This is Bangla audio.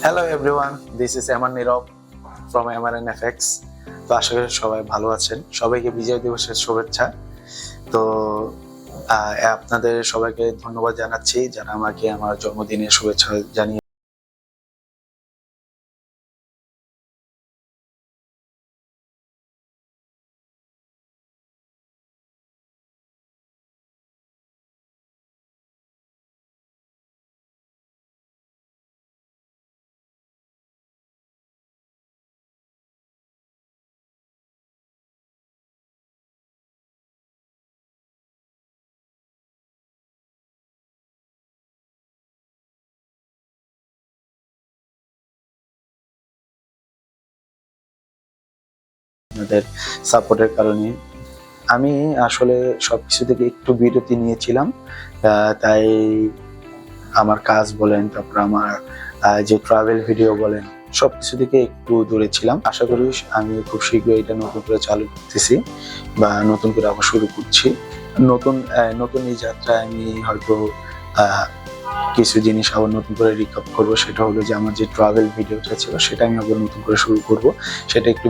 Hello everyone, this is MR Nirab from MRN FX. তো আশা করি সবাই ভালো আছেন। সবাইকে বিজয় দিবসের শুভেচ্ছা। তো আপনাদের সবাইকে ধন্যবাদ জানাচ্ছি যারা আমাকে আমার জন্মদিনের শুভেচ্ছা জানিয়ে। আপনাদের সাপোর্টের কারণে আমি আসলে সবকিছু থেকে একটু বিরতি নিয়েছিলাম। তাই আমার কাজ বলেন, তারপর আমার যে ট্রাভেল ভিডিও বলেন, সবকিছু থেকে একটু দূরে ছিলাম। আশা করি আমি খুব শীঘ্রই এটা নতুন করে চালু করতেছি বা নতুন করে আবার শুরু করছি। নতুন এই যাত্রায় আমি হয়তো কিছু জিনিস আবার নতুন করে রিক্যাপ করবো। সেটা হলো যে আমার যে ট্রাভেল ভিডিওটা ছিল সেটা আমি আবার নতুন করে শুরু করব। সেটা একটু